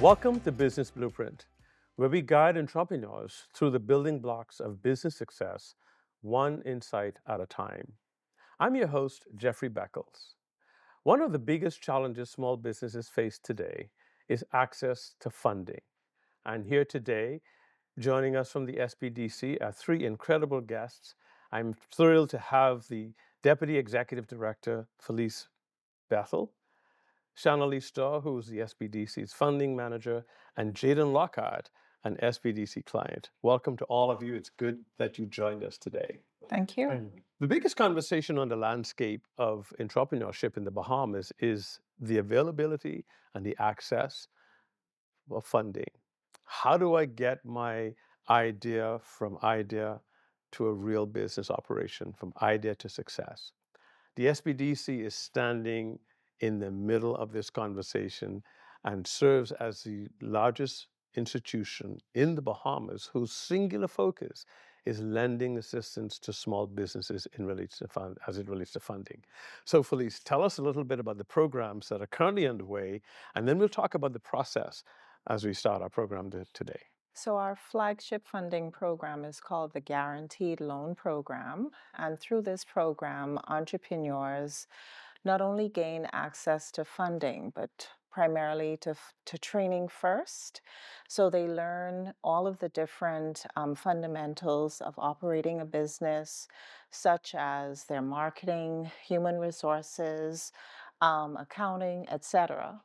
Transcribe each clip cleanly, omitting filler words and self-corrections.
Welcome to Business Blueprint, where we guide entrepreneurs through the building blocks of business success, one insight at a time. I'm your host, Jeffrey Beckles. One of the biggest challenges small businesses face today is access to funding. And here today, joining us from the SBDC are three incredible guests. I'm thrilled to have the Deputy Executive Director, Phyllice Bethel, Shanalee Storr, who's the SBDC's funding manager, and Jaden Lockhart, an SBDC client. Welcome to all of you. It's good that you joined us today. Thank you. The biggest conversation on the landscape of entrepreneurship in the Bahamas is the availability and the access of funding. How do I get my idea from idea to a real business operation, from idea to success? The SBDC is standing in the middle of this conversation and serves as the largest institution in the Bahamas whose singular focus is lending assistance to small businesses as it relates to funding. So Phyllice, tell us a little bit about the programs that are currently underway, and then we'll talk about the process as we start our program today. So, our flagship funding program is called the Guaranteed Loan Program. And through this program, entrepreneurs not only gain access to funding, but primarily to training first. So, they learn all of the different fundamentals of operating a business, such as their marketing, human resources, accounting, etc.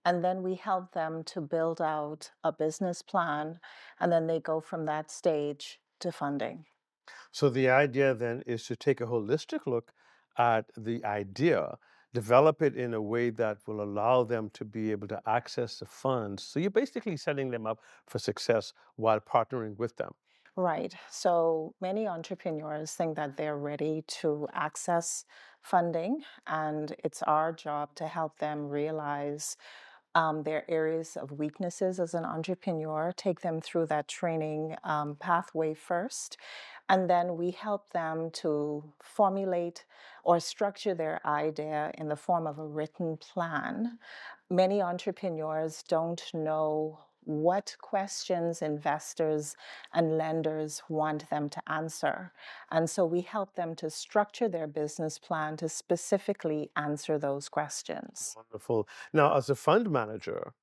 And then we help them to build out a business plan, and then they go from that stage to funding. So the idea then is to take a holistic look at the idea, develop it in a way that will allow them to be able to access the funds. So you're basically setting them up for success while partnering with them. Right. So many entrepreneurs think that they're ready to access funding, and it's our job to help them realize their areas of weaknesses as an entrepreneur, take them through that training pathway first, and then we help them to formulate or structure their idea in the form of a written plan. Many entrepreneurs don't know what questions investors and lenders want them to answer. And so we help them to structure their business plan to specifically answer those questions. Wonderful. Now, as a fund manager,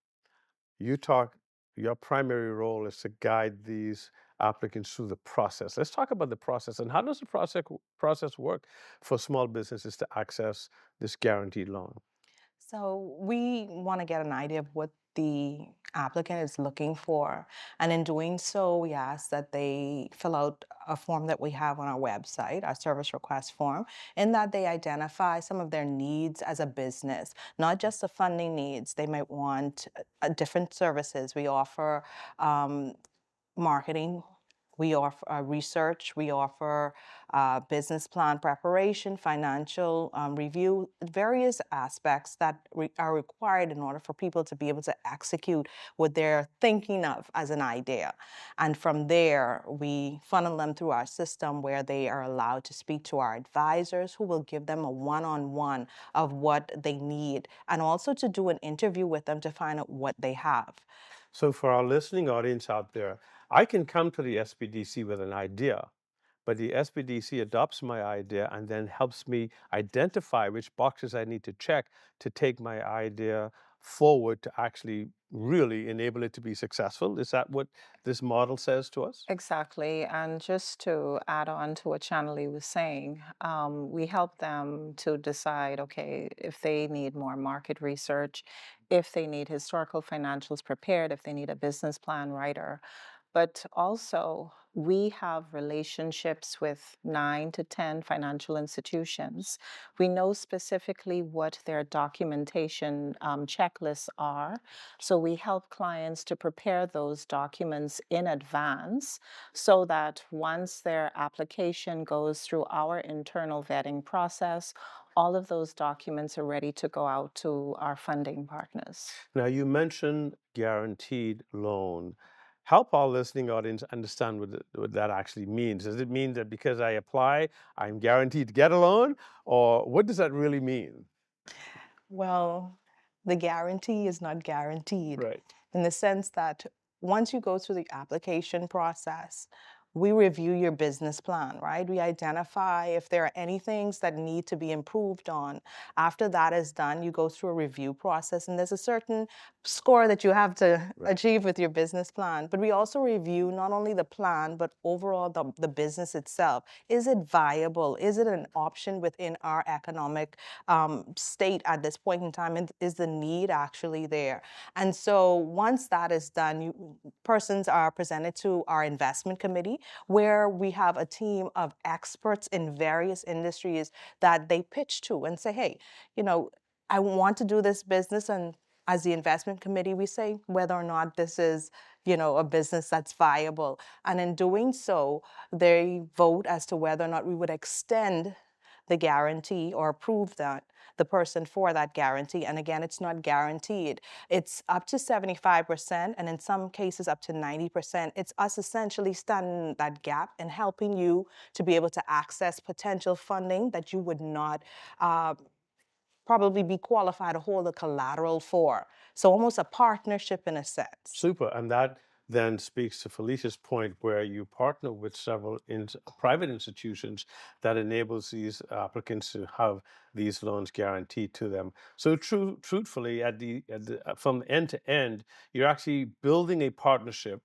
you talk, your primary role is to guide these applicants through the process. Let's talk about the process and how does the process work for small businesses to access this guaranteed loan? So we want to get an idea of what the applicant is looking for. And in doing so, we ask that they fill out a form that we have on our website, our service request form, in that they identify some of their needs as a business, not just the funding needs. They might want different services. We offer marketing. We offer research, we offer business plan preparation, financial review, various aspects that are required in order for people to be able to execute what they're thinking of as an idea. And from there, we funnel them through our system where they are allowed to speak to our advisors who will give them a one-on-one of what they need and also to do an interview with them to find out what they have. So for our listening audience out there, I can come to the SBDC with an idea, but the SBDC adopts my idea and then helps me identify which boxes I need to check to take my idea forward to actually really enable it to be successful. Is that what this model says to us? Exactly. And just to add on to what Shanalee was saying, we help them to decide, okay, if they need more market research, if they need historical financials prepared, if they need a business plan writer. But also, we have relationships with 9 to 10 financial institutions. We know specifically what their documentation checklists are. So we help clients to prepare those documents in advance so that once their application goes through our internal vetting process, all of those documents are ready to go out to our funding partners. Now, you mentioned guaranteed loan. Help our listening audience understand what that actually means. Does it mean that because I apply, I'm guaranteed to get a loan? Or what does that really mean? Well, the guarantee is not guaranteed. Right. in the sense that once you go through the application process, we review your business plan, right? We identify if there are any things that need to be improved on. After that is done, you go through a review process, and there's a certain score that you have to achieve with your business plan. But we also review not only the plan, but overall the business itself. Is it viable? Is it an option within our economic state at this point in time? And is the need actually there? And so once that is done, persons are presented to our investment committee, where we have a team of experts in various industries that they pitch to and say, hey, I want to do this business. And as the investment committee, we say whether or not this is, a business that's viable. And in doing so, they vote as to whether or not we would extend the guarantee or approve the person for that guarantee. And again, it's not guaranteed. It's up to 75%, and in some cases up to 90%. It's us essentially standing in that gap and helping you to be able to access potential funding that you would not probably be qualified to hold the collateral for. So almost a partnership in a sense. Super. And that then speaks to Phyllice's point, where you partner with several private institutions that enables these applicants to have these loans guaranteed to them. So truthfully, from end to end, you're actually building a partnership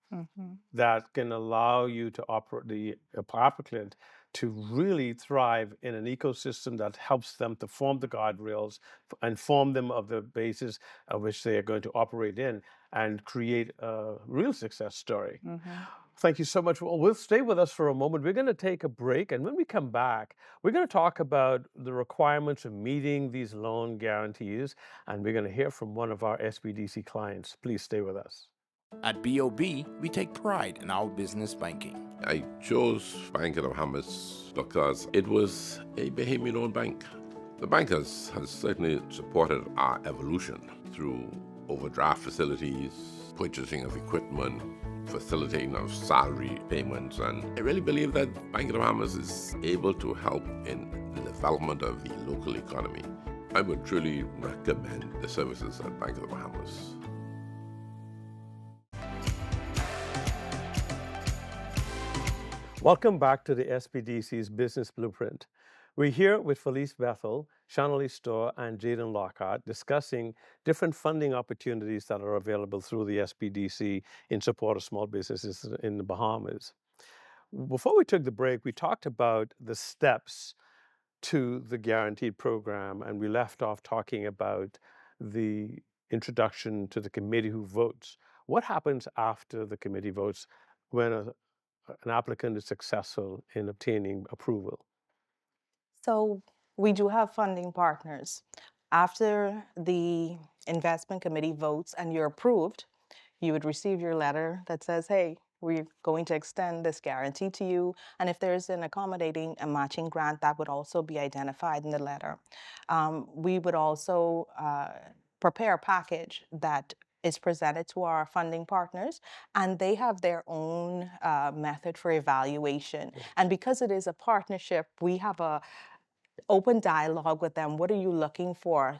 that can allow you to operate the applicant to really thrive in an ecosystem that helps them to form the guardrails, inform them of the basis of which they are going to operate in, and create a real success story. Thank you so much. Well, we'll stay with us for a moment. We're going to take a break, and when we come back, we're going to talk about the requirements of meeting these loan guarantees, and we're going to hear from one of our SBDC clients. Please stay with us. At BOB, we take pride in our business banking. I chose Bank of the Bahamas because it was a Bahamian-owned bank. The bank has certainly supported our evolution through overdraft facilities, purchasing of equipment, facilitating of salary payments, and I really believe that Bank of the Bahamas is able to help in the development of the local economy. I would truly recommend the services at Bank of the Bahamas. Welcome back to the SBDC's Business Blueprint. We're here with Phyllice Bethel, Shanalee Storr, and Jaden Lockhart discussing different funding opportunities that are available through the SBDC in support of small businesses in the Bahamas. Before we took the break, we talked about the steps to the guaranteed program, and we left off talking about the introduction to the committee who votes. What happens after the committee votes when an applicant is successful in obtaining approval? So we do have funding partners. After the investment committee votes and you're approved, you would receive your letter that says, hey, we're going to extend this guarantee to you. And if there's an accommodating and matching grant, that would also be identified in the letter. We would also prepare a package that is presented to our funding partners, and they have their own method for evaluation. And because it is a partnership, we have a open dialogue with them. What are you looking for?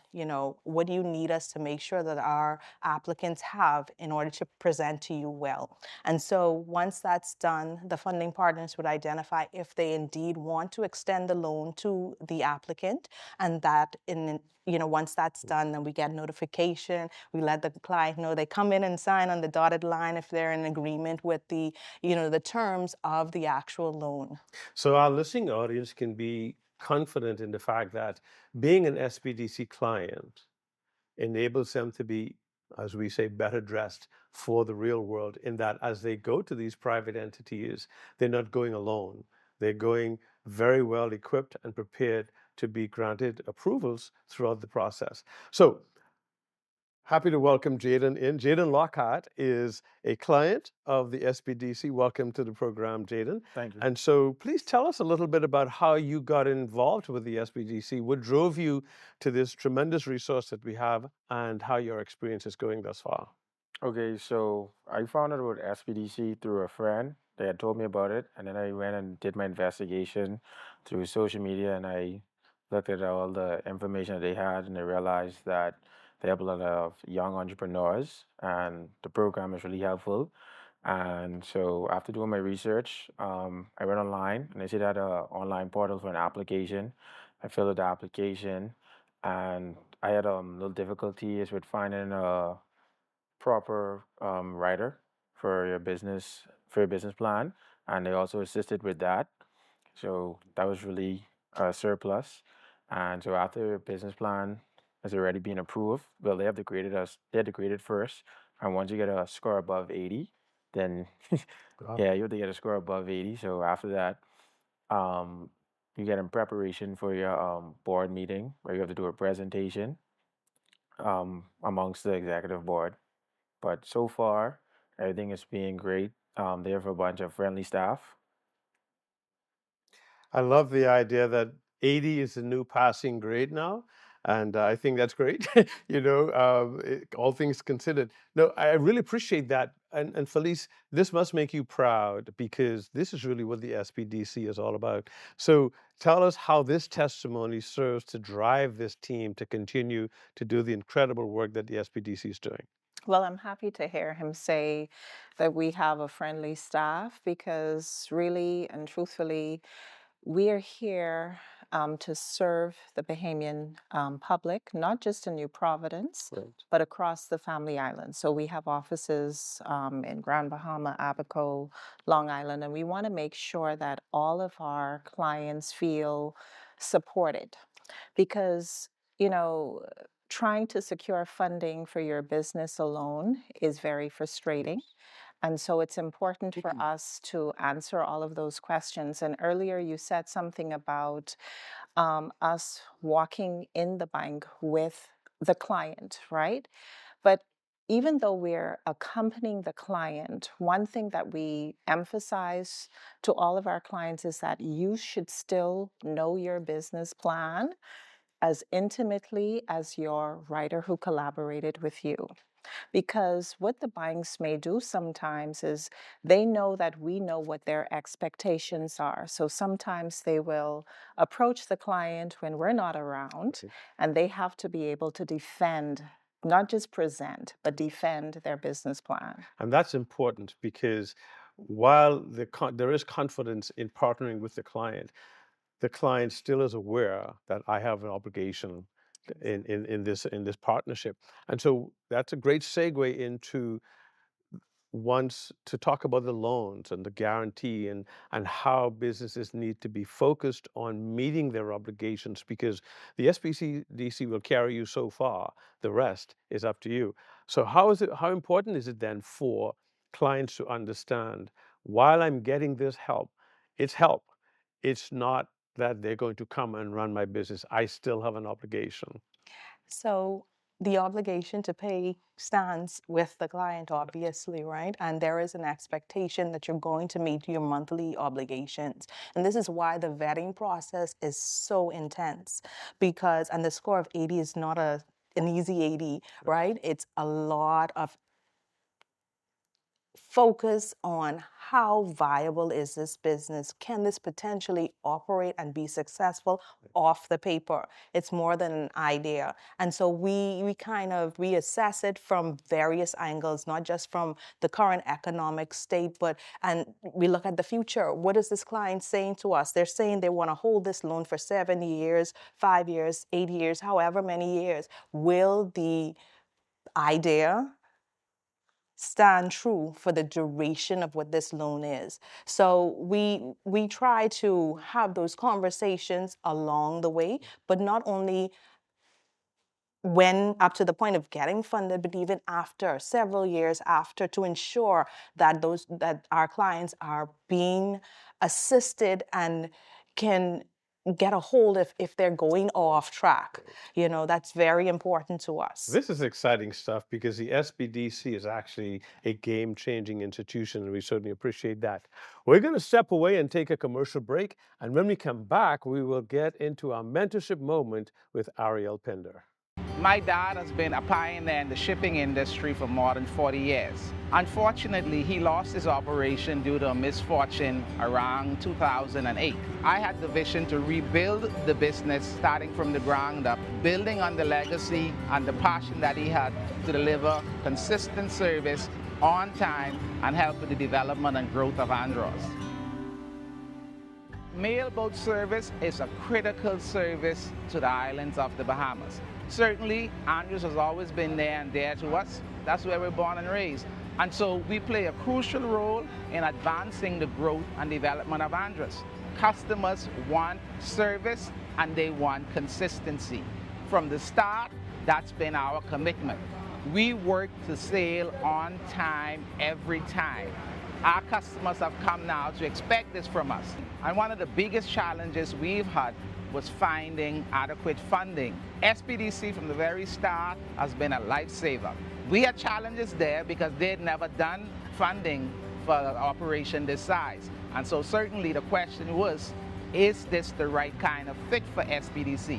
What do you need us to make sure that our applicants have in order to present to you well? And so once that's done, the funding partners would identify if they indeed want to extend the loan to the applicant, and that once that's done, then we get notification. We let the client know. They come in and sign on the dotted line if they're in agreement with the terms of the actual loan. So our listening audience can be confident in the fact that being an SBDC client enables them to be, as we say, better dressed for the real world, in that as they go to these private entities, they're not going alone. They're going very well equipped and prepared to be granted approvals throughout the process. So happy to welcome Jaden in. Jaden Lockhart is a client of the SBDC. Welcome to the program, Jaden. Thank you. And so please tell us a little bit about how you got involved with the SBDC. What drove you to this tremendous resource that we have, and how your experience is going thus far? Okay, so I found out about SBDC through a friend. They had told me about it, and then I went and did my investigation through social media, and I looked at all the information that they had, and I realized that They help a lot of young entrepreneurs, and the program is really helpful. And so after doing my research, I went online and I see that online portal for an application. I filled out the application, and I had little difficulties with finding a proper writer for your business plan, and they also assisted with that. So that was really a surplus. And so after your business plan has already been approved, well, they have to grade it first. And once you get a score above 80, then Wow. yeah, you have to get a score above 80. So after that, um, you get in preparation for your board meeting where you have to do a presentation amongst the executive board. But so far, everything is being great. They have a bunch of friendly staff. I love the idea that 80 is the new passing grade now. And I think that's great, all things considered. No, I really appreciate that. And Phyllice, this must make you proud because this is really what the SBDC is all about. So tell us how this testimony serves to drive this team to continue to do the incredible work that the SBDC is doing. Well, I'm happy to hear him say that we have a friendly staff because really and truthfully, we are here to serve the Bahamian public, not just in New Providence, Right. but across the Family Islands. So we have offices in Grand Bahama, Abaco, Long Island, and we want to make sure that all of our clients feel supported because, you know, trying to secure funding for your business alone is very frustrating. And so it's important for us to answer all of those questions. And earlier you said something about us walking in the bank with the client, right? But even though we're accompanying the client, one thing that we emphasize to all of our clients is that you should still know your business plan as intimately as your writer who collaborated with you. Because what the banks may do sometimes is they know that we know what their expectations are. So sometimes they will approach the client when we're not around, and they have to be able to defend, not just present, but defend their business plan. And that's important because while there is confidence in partnering with the client still is aware that I have an obligation in this partnership. And so that's a great segue into once to talk about the loans and the guarantee and how businesses need to be focused on meeting their obligations because the SBDC will carry you so far. The rest is up to you. So how important is it then for clients to understand while I'm getting this help, it's help. It's not that they're going to come and run my business. I still have an obligation. So the obligation to pay stands with the client, obviously, right? And there is an expectation that you're going to meet your monthly obligations. And this is why the vetting process is so intense because, and the score of 80 is not an easy 80, right? It's a lot of focus on how viable is this business? Can this potentially operate and be successful off the paper? It's more than an idea. And so we assess it from various angles, not just from the current economic state, and we look at the future. What is this client saying to us? They're saying they want to hold this loan for 7 years, 5 years, 8 years, however many years. Will the idea stand true for the duration of what this loan is? So we try to have those conversations along the way, but not only when up to the point of getting funded, but even after, several years after, to ensure that our clients are being assisted and can get a hold if they're going off track. That's very important to us. This is exciting stuff because the SBDC is actually a game-changing institution, and we certainly appreciate that. We're going to step away and take a commercial break, and when we come back, we will get into our mentorship moment with Ariel Pinder. My dad has been a pioneer in the shipping industry for more than 40 years. Unfortunately, he lost his operation due to a misfortune around 2008. I had the vision to rebuild the business starting from the ground up, building on the legacy and the passion that he had to deliver consistent service on time and help with the development and growth of Andros. Mailboat service is a critical service to the islands of the Bahamas. Certainly, Andros has always been there and dear to us. That's where we're born and raised. And so we play a crucial role in advancing the growth and development of Andros. Customers want service and they want consistency. From the start, that's been our commitment. We work to sail on time every time. Our customers have come now to expect this from us. And one of the biggest challenges we've had was finding adequate funding. SBDC from the very start has been a lifesaver. We had challenges there because they'd never done funding for an operation this size. And so certainly the question was, is this the right kind of fit for SBDC?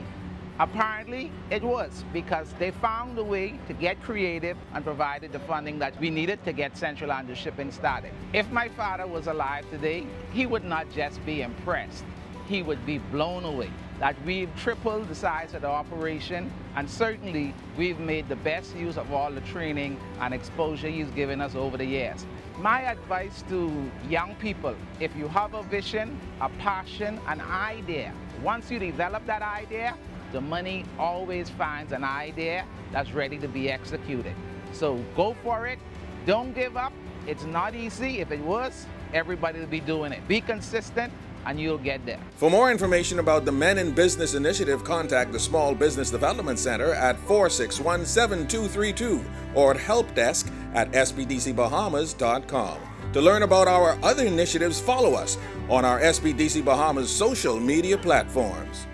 Apparently it was, because they found a way to get creative and provided the funding that we needed to get Central Andros Shipping started. If my father was alive today, he would not just be impressed, he would be blown away that we've tripled the size of the operation, and certainly we've made the best use of all the training and exposure he's given us over the years. My advice to young people, if you have a vision, a passion, an idea, once you develop that idea, the money always finds an idea that's ready to be executed. So go for it, don't give up. It's not easy. If it was, everybody would be doing it. Be consistent and you'll get there. For more information about the Men in Business Initiative, contact the Small Business Development Center at 461-7232 or at helpdesk@sbdcbahamas.com. To learn about our other initiatives, follow us on our SBDC Bahamas social media platforms.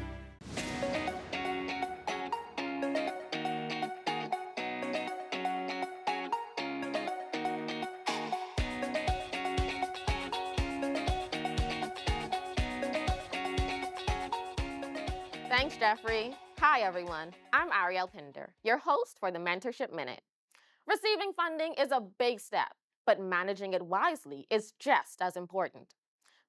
Thanks, Jeffrey. Hi, everyone. I'm Ariel Pinder, your host for the Mentorship Minute. Receiving funding is a big step, but managing it wisely is just as important.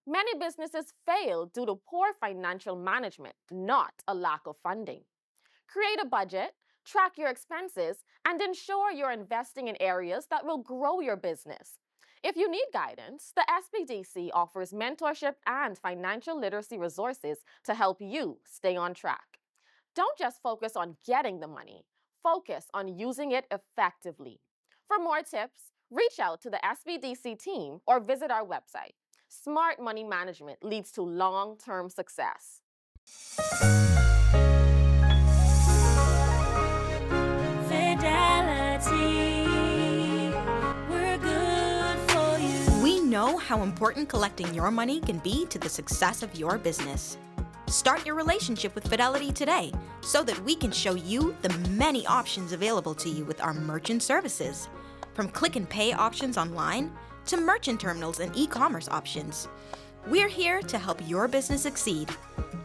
Many businesses fail due to poor financial management, not a lack of funding. Create a budget, track your expenses, and ensure you're investing in areas that will grow your business. If you need guidance, the SBDC offers mentorship and financial literacy resources to help you stay on track. Don't just focus on getting the money, focus on using it effectively. For more tips, reach out to the SBDC team or visit our website. Smart money management leads to long-term success. Fidelity. We know how important collecting your money can be to the success of your business. Start your relationship with Fidelity today so that we can show you the many options available to you with our merchant services. From click and pay options online to merchant terminals and e-commerce options. We're here to help your business succeed.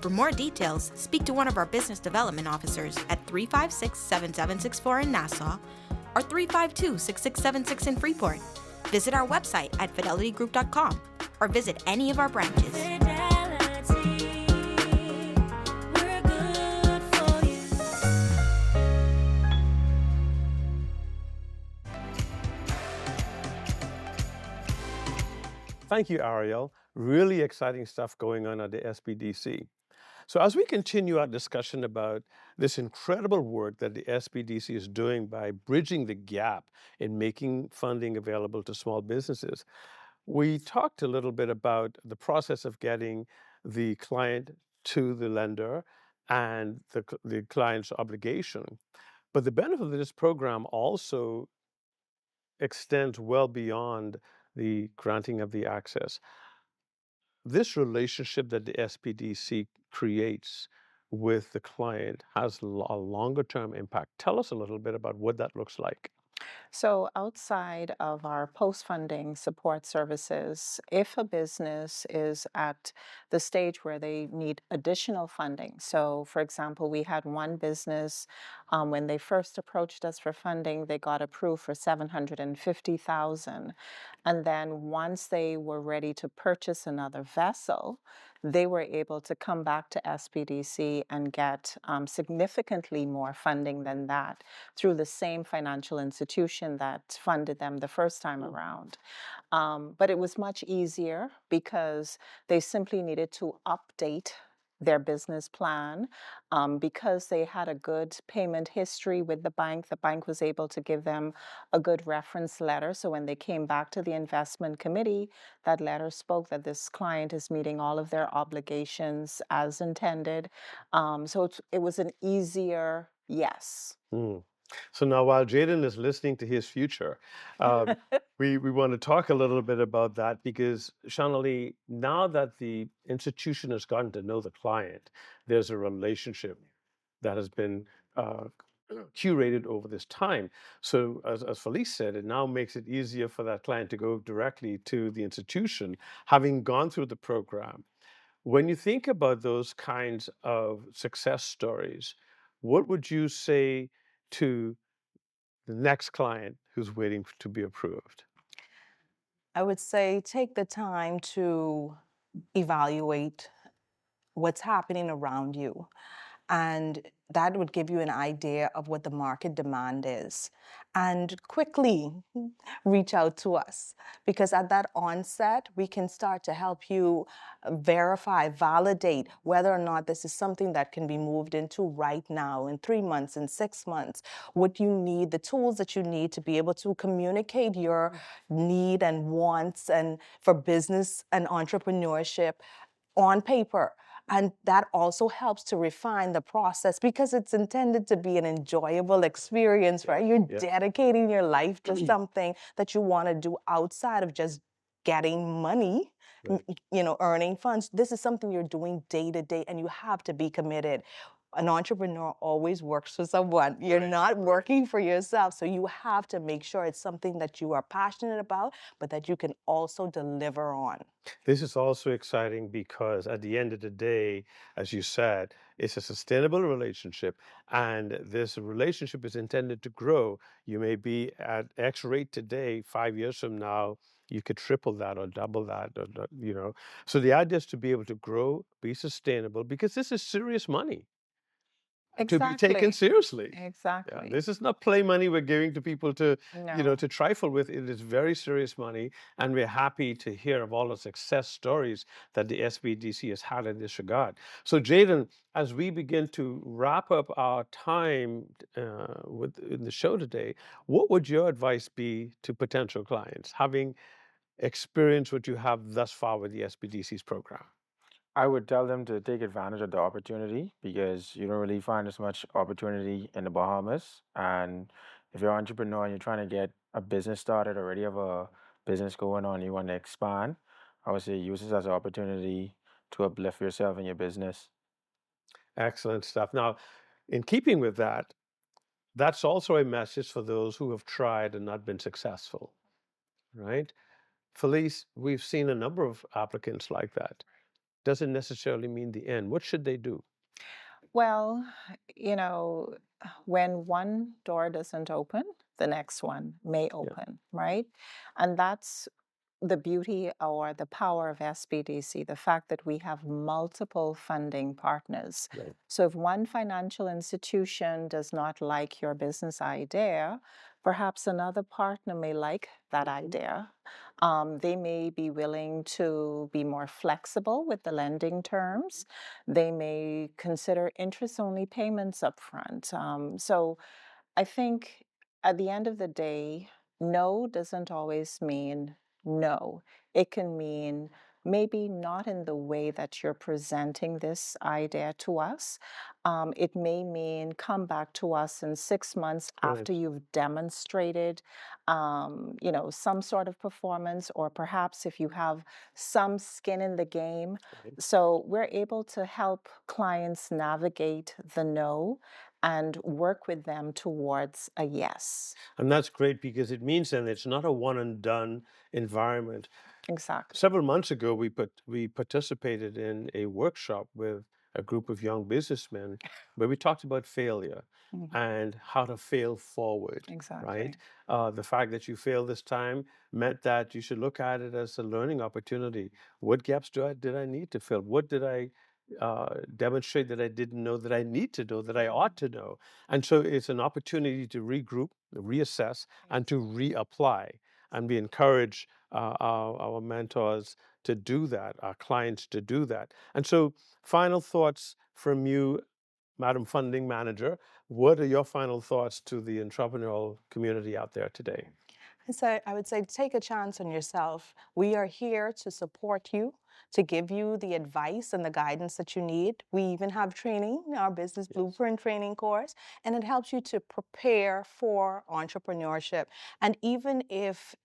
For more details, speak to one of our business development officers at 356-7764 in Nassau or 352-6676 in Freeport. Visit our website at fidelitygroup.com or visit any of our branches. Fidelity, we're good for you. Thank you, Ariel. Really exciting stuff going on at the SBDC. So as we continue our discussion about this incredible work that the SBDC is doing by bridging the gap in making funding available to small businesses, we talked a little bit about the process of getting the client to the lender and the client's obligation. But the benefit of this program also extends well beyond the granting of the access. This relationship that the SBDC creates with the client has a longer term impact. Tell us a little bit about what that looks like. So, outside of our post funding support services, if a business is at the stage where they need additional funding, so for example, we had one business when they first approached us for funding, they got approved for 750,000, and then once they were ready to purchase another vessel, they were able to come back to SBDC and get significantly more funding than that through the same financial institution that funded them the first time around. But it was much easier because they simply needed to update their business plan. Because they had a good payment history with the bank was able to give them a good reference letter. So when they came back to the investment committee, that letter spoke that this client is meeting all of their obligations as intended. It was an easier yes. Mm. So now, while Jaden is listening to his future, we want to talk a little bit about that because, Shanalee, now that the institution has gotten to know the client, there's a relationship that has been curated over this time. So, as Phyllice said, it now makes it easier for that client to go directly to the institution, having gone through the program. When you think about those kinds of success stories, what would you say to the next client who's waiting to be approved? I would say take the time to evaluate what's happening around you. And that would give you an idea of what the market demand is. And quickly reach out to us because at that onset, we can start to help you verify, validate whether or not this is something that can be moved into right now in 3 months, in 6 months. What you need, the tools that you need to be able to communicate your need and wants and for business and entrepreneurship on paper. And that also helps to refine the process because it's intended to be an enjoyable experience, right? You're dedicating your life to something that you want to do outside of just getting money, earning funds. This is something you're doing day to day, and you have to be committed. An entrepreneur always works for someone. You're not working for yourself. So you have to make sure it's something that you are passionate about, but that you can also deliver on. This is also exciting because at the end of the day, as you said, it's a sustainable relationship and this relationship is intended to grow. You may be at X rate today, 5 years from now, you could triple that or double that, or. So the idea is to be able to grow, be sustainable, because this is serious money to be taken seriously. Yeah, Exactly. this is not play money we're giving to people to, No. to trifle with. It is very serious money, and we're happy to hear of all the success stories that the SBDC has had in this regard. So, Jaden, as we begin to wrap up our time in the show today, what would your advice be to potential clients, having experienced what you have thus far with the SBDC's program? I would tell them to take advantage of the opportunity because you don't really find as much opportunity in the Bahamas. And if you're an entrepreneur and you're trying to get a business started, already have a business going on, you want to expand, I would say use this as an opportunity to uplift yourself and your business. Excellent stuff. Now, in keeping with that, that's also a message for those who have tried and not been successful, right? Phyllice, we've seen a number of applicants like that. Doesn't necessarily mean the end. What should they do? Well, you know, when one door doesn't open, the next one may open, right? And that's the beauty or the power of SBDC, the fact that we have multiple funding partners. Right. So if one financial institution does not like your business idea, perhaps another partner may like that idea. They may be willing to be more flexible with the lending terms. They may consider interest-only payments upfront. So I think at the end of the day, no doesn't always mean no. It can mean maybe not in the way that you're presenting this idea to us. It may mean come back to us in 6 months after Right. you've demonstrated, some sort of performance, or perhaps if you have some skin in the game. Right. So we're able to help clients navigate the no and work with them towards a yes. And that's great because it means then it's not a one and done environment. Exactly. Several months ago, we participated in a workshop with a group of young businessmen where we talked about failure and how to fail forward. Exactly. Right? The fact that you failed this time meant that you should look at it as a learning opportunity. What gaps did I need to fill? What did I demonstrate that I didn't know that I need to know, that I ought to know? And so it's an opportunity to regroup, reassess, and to reapply. And we encourage our mentors to do that, our clients to do that. And so, final thoughts from you, Madam Funding Manager. What are your final thoughts to the entrepreneurial community out there today? So I would say take a chance on yourself. We are here to support you, to give you the advice and the guidance that you need. We even have training, our Business Blueprint training course, and it helps you to prepare for entrepreneurship. And even if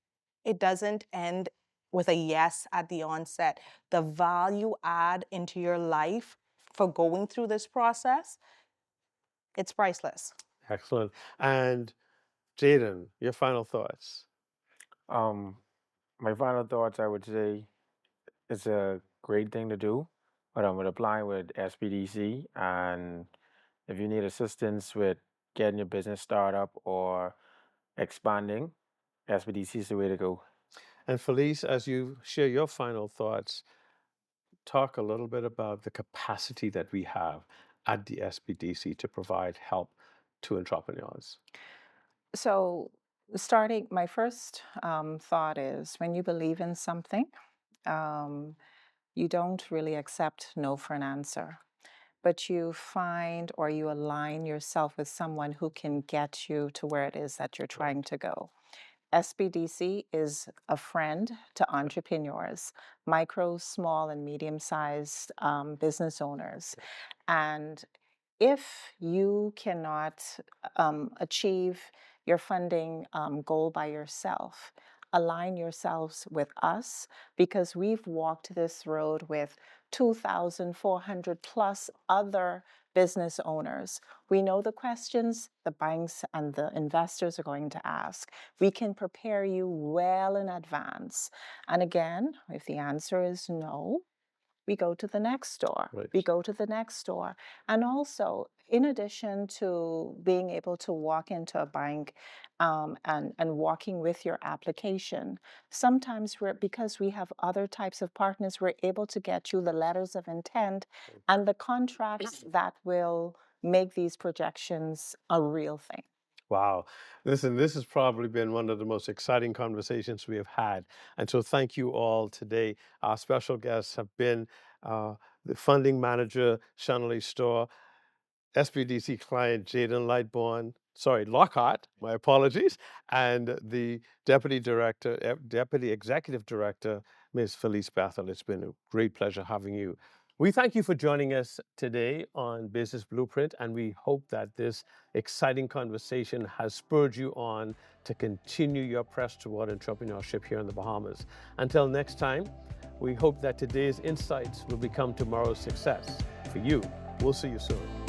it doesn't end with a yes at the onset, the value add into your life for going through this process, it's priceless. Excellent. And Jaden, your final thoughts? My final thoughts, I would say, it's a great thing to do, but I would apply with SBDC. And if you need assistance with getting your business started up or expanding, SBDC is the way to go. And Phyllice, as you share your final thoughts, talk a little bit about the capacity that we have at the SBDC to provide help to entrepreneurs. So, my first thought is when you believe in something, you don't really accept no for an answer, but you find or you align yourself with someone who can get you to where it is that you're trying to go. SBDC is a friend to entrepreneurs, micro, small, and medium-sized business owners. And if you cannot achieve your funding goal by yourself, align yourselves with us because we've walked this road with 2,400 plus other business owners. We know the questions the banks and the investors are going to ask. We can prepare you well in advance. And again, if the answer is no, we go to the next store. Right. We go to the next store. And also, in addition to being able to walk into a bank and walking with your application, sometimes because we have other types of partners, we're able to get you the letters of intent and the contracts that will make these projections a real thing. Wow. Listen, this has probably been one of the most exciting conversations we have had. And so thank you all today. Our special guests have been the funding manager, Shanalee Storr, SBDC client, Jaden Lockhart, my apologies, and the Deputy Executive Director, Ms. Phyllice Bethel. It's been a great pleasure having you. We thank you for joining us today on Business Blueprint, and we hope that this exciting conversation has spurred you on to continue your press toward entrepreneurship here in the Bahamas. Until next time, we hope that today's insights will become tomorrow's success. For you, we'll see you soon.